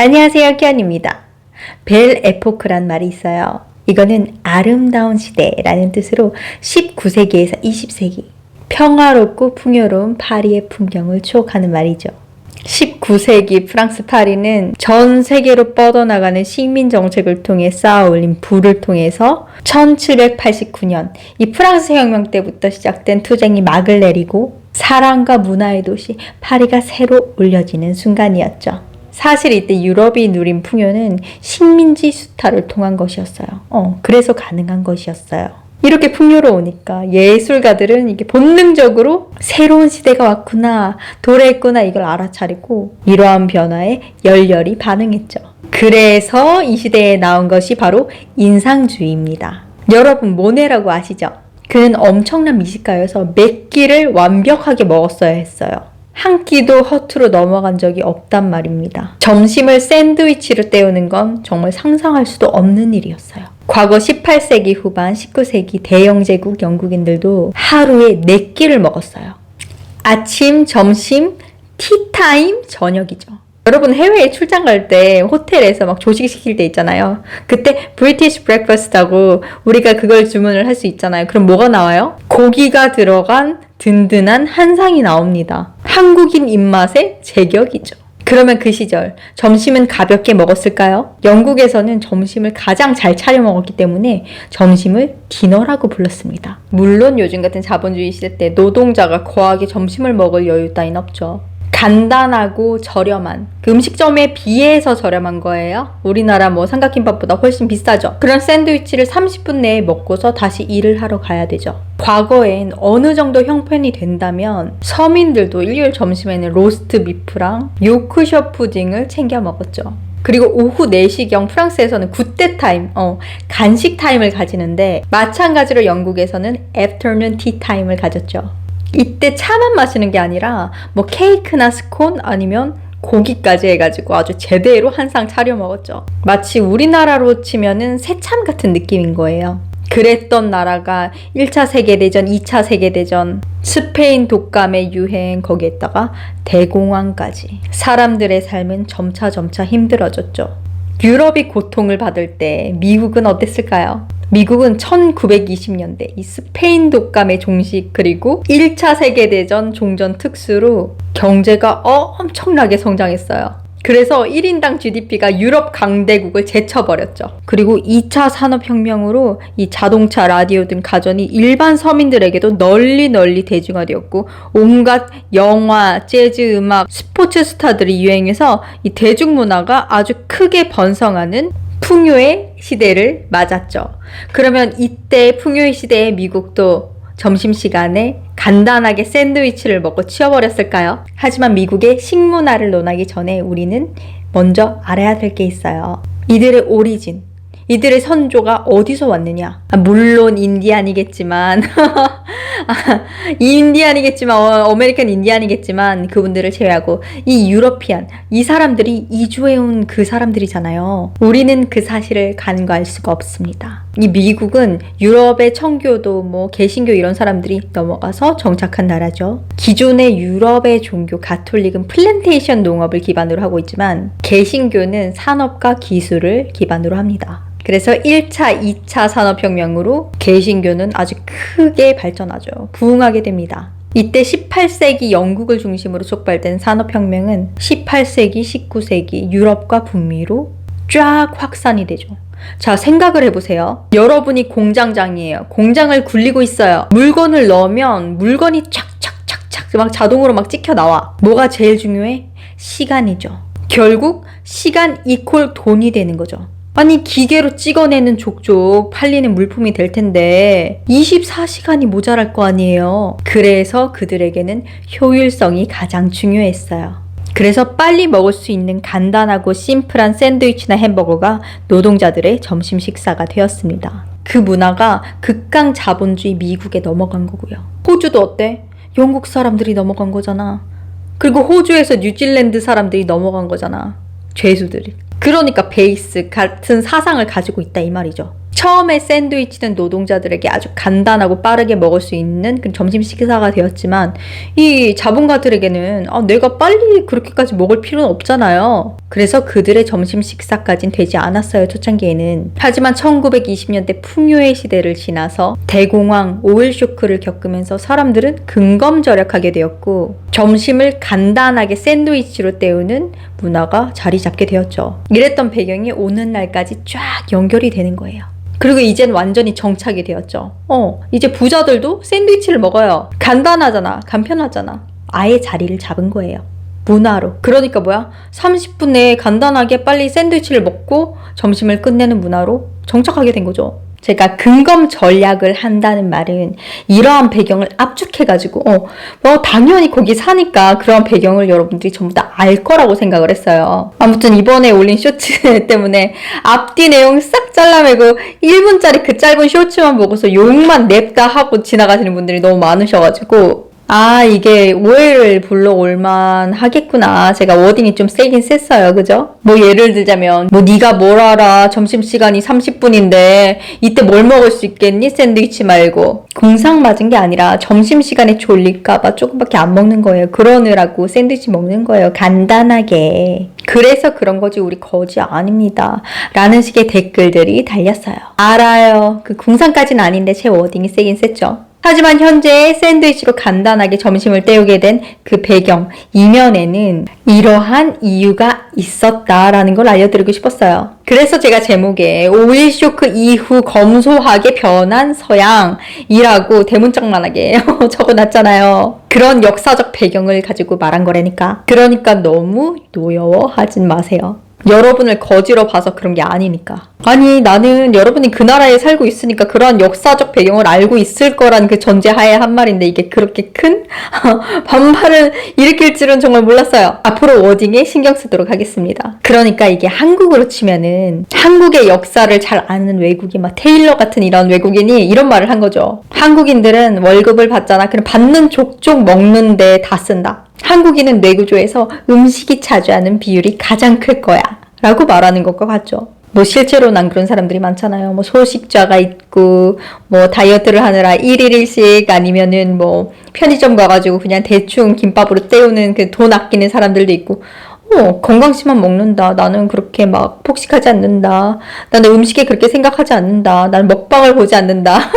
안녕하세요, 키안입니다. 벨 에포크란 말이 있어요. 이거는 아름다운 시대라는 뜻으로 19세기에서 20세기 평화롭고 풍요로운 파리의 풍경을 추억하는 말이죠. 19세기 프랑스 파리는 전 세계로 뻗어나가는 식민 정책을 통해 쌓아 올린 부를 통해서 1789년 이 프랑스 혁명 때부터 시작된 투쟁이 막을 내리고 사랑과 문화의 도시 파리가 새로 올려지는 순간이었죠. 사실 이때 유럽이 누린 풍요는 식민지 수탈을 통한 것이었어요. 그래서 가능한 것이었어요. 이렇게 풍요로우니까 예술가들은 이게 본능적으로 새로운 시대가 왔구나, 도래했구나 이걸 알아차리고 이러한 변화에 열렬히 반응했죠. 그래서 이 시대에 나온 것이 바로 인상주의입니다. 여러분 모네라고 아시죠? 그는 엄청난 미식가여서 몇 끼를 완벽하게 먹었어야 했어요. 한 끼도 허투루 넘어간 적이 없단 말입니다. 점심을 샌드위치로 때우는 건 정말 상상할 수도 없는 일이었어요. 과거 18세기 후반 19세기 대영제국 영국인들도 하루에 4끼를 먹었어요. 아침, 점심, 티타임, 저녁이죠. 여러분 해외에 출장 갈 때 호텔에서 막 조식 시킬 때 있잖아요. 그때 브리티시 브렉퍼스트하고 우리가 그걸 주문을 할 수 있잖아요. 그럼 뭐가 나와요? 고기가 들어간 든든한 한상이 나옵니다. 한국인 입맛의 제격이죠. 그러면 그 시절 점심은 가볍게 먹었을까요? 영국에서는 점심을 가장 잘 차려 먹었기 때문에 점심을 디너라고 불렀습니다. 물론 요즘 같은 자본주의 시대 때 노동자가 거하게 점심을 먹을 여유 따윈 없죠. 간단하고 저렴한 그 음식점에 비해서 저렴한 거예요. 우리나라 삼각김밥보다 훨씬 비싸죠. 그런 샌드위치를 30분 내에 먹고서 다시 일을 하러 가야 되죠. 과거엔 어느 정도 형편이 된다면 서민들도 일요일 점심에는 로스트 비프랑 요크셔 푸딩을 챙겨 먹었죠. 그리고 오후 4시경 프랑스에서는 굿데 타임, 간식 타임을 가지는데 마찬가지로 영국에서는 애프터눈 티 타임을 가졌죠. 이때 차만 마시는 게 아니라 케이크나 스콘 아니면 고기까지 해가지고 아주 제대로 한 상 차려 먹었죠. 마치 우리나라로 치면은 새참 같은 느낌인 거예요. 그랬던 나라가 1차 세계대전, 2차 세계대전, 스페인 독감의 유행 거기에다가 대공황까지 사람들의 삶은 점차 힘들어졌죠. 유럽이 고통을 받을 때 미국은 어땠을까요? 미국은 1920년대 이 스페인 독감의 종식 그리고 1차 세계대전 종전 특수로 경제가 엄청나게 성장했어요. 그래서 1인당 GDP가 유럽 강대국을 제쳐버렸죠. 그리고 2차 산업혁명으로 이 자동차, 라디오 등 가전이 일반 서민들에게도 널리 대중화되었고 온갖 영화, 재즈, 음악, 스포츠 스타들이 유행해서 이 대중문화가 아주 크게 번성하는 풍요의 시대를 맞았죠. 그러면 이때 풍요의 시대에 미국도 점심시간에 간단하게 샌드위치를 먹고 치워버렸을까요? 하지만 미국의 식문화를 논하기 전에 우리는 먼저 알아야 될 게 있어요. 이들의 오리진, 이들의 선조가 어디서 왔느냐? 물론 인디안이겠지만 아메리칸 인디안이겠지만 그분들을 제외하고 이 유러피안, 이 사람들이 이주해온 그 사람들이잖아요. 우리는 그 사실을 간과할 수가 없습니다. 이 미국은 유럽의 청교도, 개신교 이런 사람들이 넘어가서 정착한 나라죠. 기존의 유럽의 종교 가톨릭은 플랜테이션 농업을 기반으로 하고 있지만 개신교는 산업과 기술을 기반으로 합니다. 그래서 1차, 2차 산업혁명으로 개신교는 아주 크게 발전하죠. 부흥하게 됩니다. 이때 18세기 영국을 중심으로 촉발된 산업혁명은 18세기, 19세기 유럽과 북미로 쫙 확산이 되죠. 자, 생각을 해보세요. 여러분이 공장장이에요. 공장을 굴리고 있어요. 물건을 넣으면 물건이 착착착착 자동으로 찍혀 나와. 뭐가 제일 중요해? 시간이죠. 결국 시간 이퀄 돈이 되는 거죠. 아니 기계로 찍어내는 족족 팔리는 물품이 될 텐데 24시간이 모자랄 거 아니에요. 그래서 그들에게는 효율성이 가장 중요했어요. 그래서 빨리 먹을 수 있는 간단하고 심플한 샌드위치나 햄버거가 노동자들의 점심 식사가 되었습니다. 그 문화가 극강 자본주의 미국에 넘어간 거고요. 호주도 어때? 영국 사람들이 넘어간 거잖아. 그리고 호주에서 뉴질랜드 사람들이 넘어간 거잖아. 죄수들이. 그러니까 베이스 같은 사상을 가지고 있다 이 말이죠. 처음에 샌드위치는 노동자들에게 아주 간단하고 빠르게 먹을 수 있는 그런 점심 식사가 되었지만 이 자본가들에게는 내가 빨리 그렇게까지 먹을 필요는 없잖아요. 그래서 그들의 점심 식사까진 되지 않았어요, 초창기에는. 하지만 1920년대 풍요의 시대를 지나서 대공황, 오일 쇼크를 겪으면서 사람들은 근검절약하게 되었고 점심을 간단하게 샌드위치로 때우는 문화가 자리 잡게 되었죠. 이랬던 배경이 오는 날까지 쫙 연결이 되는 거예요. 그리고 이젠 완전히 정착이 되었죠. 이제 부자들도 샌드위치를 먹어요. 간단하잖아. 간편하잖아. 아예 자리를 잡은 거예요. 문화로. 그러니까 뭐야? 30분 내에 간단하게 빨리 샌드위치를 먹고 점심을 끝내는 문화로 정착하게 된 거죠. 제가 근검 전략을 한다는 말은 이러한 배경을 압축해가지고 당연히 거기 사니까 그런 배경을 여러분들이 전부 다 알 거라고 생각을 했어요. 아무튼 이번에 올린 쇼츠 때문에 앞뒤 내용 싹 잘라내고 1분짜리 그 짧은 쇼츠만 보고서 욕만 냅다 하고 지나가시는 분들이 너무 많으셔가지고 이게 오해를 불러올만 하겠구나. 제가 워딩이 좀 세긴 셌어요. 그죠? 예를 들자면 네가 뭘 알아. 점심시간이 30분인데 이때 뭘 먹을 수 있겠니? 샌드위치 말고. 궁상 맞은 게 아니라 점심시간에 졸릴까봐 조금밖에 안 먹는 거예요. 그러느라고 샌드위치 먹는 거예요. 간단하게. 그래서 그런 거지 우리 거지 아닙니다. 라는 식의 댓글들이 달렸어요. 알아요. 그 궁상까지는 아닌데 제 워딩이 세긴 셌죠. 하지만 현재 샌드위치로 간단하게 점심을 때우게 된 그 배경, 이면에는 이러한 이유가 있었다라는 걸 알려드리고 싶었어요. 그래서 제가 제목에 오일 쇼크 이후 검소하게 변한 서양이라고 대문짝만하게 적어놨잖아요. 그런 역사적 배경을 가지고 말한 거라니까. 그러니까 너무 노여워하진 마세요. 여러분을 거지로 봐서 그런 게 아니니까. 아니 나는 여러분이 그 나라에 살고 있으니까 그러한 역사적 배경을 알고 있을 거란 그 전제하에 한 말인데 이게 그렇게 큰 반발을 일으킬 줄은 정말 몰랐어요. 앞으로 워딩에 신경 쓰도록 하겠습니다. 그러니까 이게 한국으로 치면은 한국의 역사를 잘 아는 외국인 막 테일러 같은 이런 외국인이 이런 말을 한 거죠. 한국인들은 월급을 받잖아. 그럼 받는 족족 먹는데 다 쓴다. 한국인은 뇌구조에서 음식이 차지하는 비율이 가장 클 거야 라고 말하는 것과 같죠. 실제로 난 그런 사람들이 많잖아요. 소식자가 있고 다이어트를 하느라 1일 1식 아니면은 편의점 가가지고 그냥 대충 김밥으로 때우는 그 돈 아끼는 사람들도 있고 건강식만 먹는다. 나는 그렇게 막 폭식하지 않는다. 나는 음식에 그렇게 생각하지 않는다. 나는 먹방을 보지 않는다.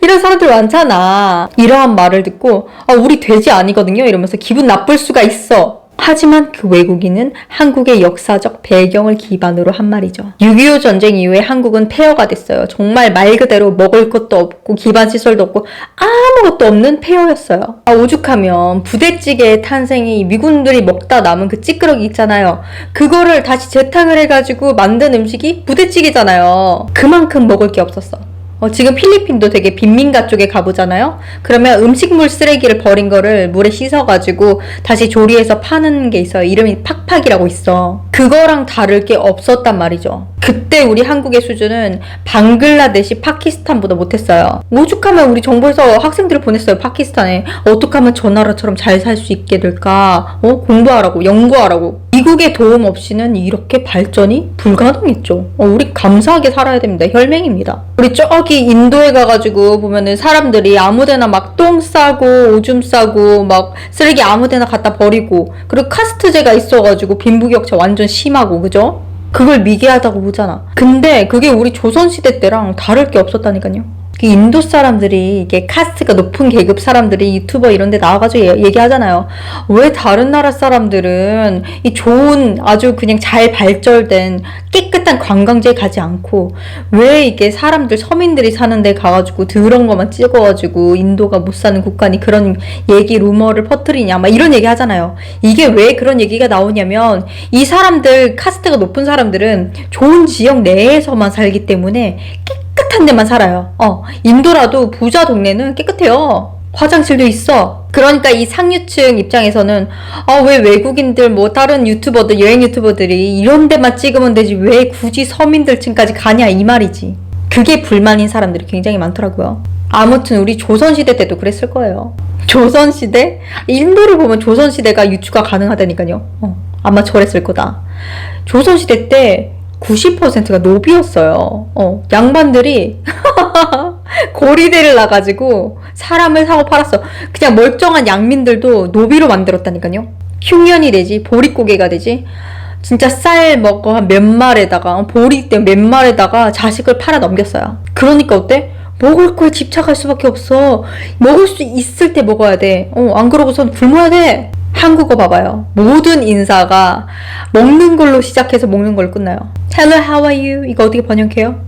이런 사람들 많잖아. 이러한 말을 듣고 우리 돼지 아니거든요. 이러면서 기분 나쁠 수가 있어. 하지만 그 외국인은 한국의 역사적 배경을 기반으로 한 말이죠. 6.25 전쟁 이후에 한국은 폐허가 됐어요. 정말 말 그대로 먹을 것도 없고 기반시설도 없고 아무것도 없는 폐허였어요. 오죽하면 부대찌개의 탄생이 미군들이 먹다 남은 그 찌끄러기 있잖아요. 그거를 다시 재탕을 해가지고 만든 음식이 부대찌개잖아요. 그만큼 먹을 게 없었어. 지금 필리핀도 되게 빈민가 쪽에 가보잖아요. 그러면 음식물 쓰레기를 버린 거를 물에 씻어가지고 다시 조리해서 파는 게 있어요. 이름이 팍팍이라고 있어. 그거랑 다를 게 없었단 말이죠. 그때 우리 한국의 수준은 방글라데시, 파키스탄보다 못했어요. 오죽하면 우리 정부에서 학생들을 보냈어요. 파키스탄에. 어떻게 하면 저 나라처럼 잘 살 수 있게 될까? 공부하라고, 연구하라고. 미국의 도움 없이는 이렇게 발전이 불가능했죠. 우리 감사하게 살아야 됩니다. 혈맹입니다. 우리 저기 인도에 가가지고 보면은 사람들이 아무데나 막 똥 싸고 오줌 싸고 막 쓰레기 아무데나 갖다 버리고 그리고 카스트제가 있어가지고 빈부격차 완전 심하고 그죠? 그걸 미개하다고 보잖아. 근데 그게 우리 조선시대 때랑 다를 게 없었다니까요. 인도 사람들이 이게 카스트가 높은 계급 사람들이 유튜버 이런 데 나와가지고 얘기하잖아요. 왜 다른 나라 사람들은 이 좋은 아주 그냥 잘 발전된 깨끗한 관광지에 가지 않고 왜 이게 사람들 서민들이 사는 데 가가지고 더러운 것만 찍어가지고 인도가 못 사는 국가니 그런 얘기 루머를 퍼뜨리냐 막 이런 얘기 하잖아요. 이게 왜 그런 얘기가 나오냐면 이 사람들 카스트가 높은 사람들은 좋은 지역 내에서만 살기 때문에 깨끗한 데만 살아요. 인도라도 부자 동네는 깨끗해요. 화장실도 있어. 그러니까 이 상류층 입장에서는 왜 외국인들 다른 유튜버들 여행 유튜버들이 이런 데만 찍으면 되지 왜 굳이 서민들층까지 가냐 이 말이지. 그게 불만인 사람들이 굉장히 많더라고요. 아무튼 우리 조선시대 때도 그랬을 거예요. 조선시대? 인도를 보면 조선시대가 유추가 가능하다니까요. 아마 저랬을 거다. 조선시대 때 90%가 노비였어요. 양반들이 고리대를 놔가지고 사람을 사고 팔았어. 그냥 멀쩡한 양민들도 노비로 만들었다니까요. 흉년이 되지, 보릿고개가 되지. 진짜 쌀 먹고 한 몇 말에다가, 보리때 몇 말에다가 자식을 팔아 넘겼어요. 그러니까 어때? 먹을 거에 집착할 수밖에 없어. 먹을 수 있을 때 먹어야 돼. 안 그러고선 굶어야 돼. 한국어 봐봐요. 모든 인사가 먹는 걸로 시작해서 먹는 걸로 끝나요. Hello, how are you? 이거 어떻게 번역해요?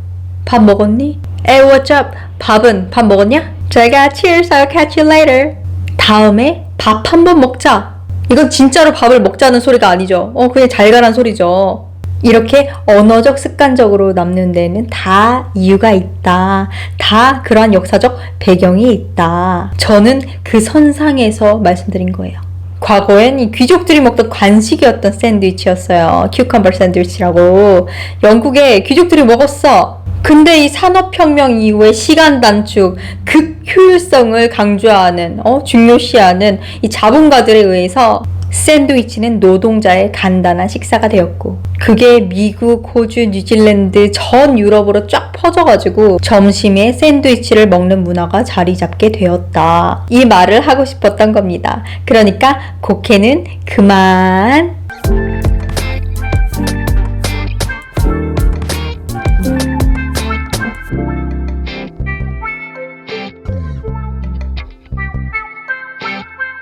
밥 먹었니? Hey, what's up? 밥 먹었냐? 제가 cheers, I'll catch you later. 다음에 밥 한 번 먹자. 이건 진짜로 밥을 먹자는 소리가 아니죠. 그냥 잘 가란 소리죠. 이렇게 언어적 습관적으로 남는 데는 다 이유가 있다. 다 그러한 역사적 배경이 있다. 저는 그 선상에서 말씀드린 거예요. 과거엔 이 귀족들이 먹던 간식이었던 샌드위치였어요. 큐컴버 샌드위치라고. 영국에 귀족들이 먹었어. 근데 이 산업혁명 이후에 시간 단축, 극효율성을 강조하는, 중요시하는 이 자본가들에 의해서 샌드위치는 노동자의 간단한 식사가 되었고, 그게 미국, 호주, 뉴질랜드, 전 유럽으로 쫙 퍼져가지고 점심에 샌드위치를 먹는 문화가 자리 잡게 되었다. 이 말을 하고 싶었던 겁니다. 그러니까 곡해는 그만.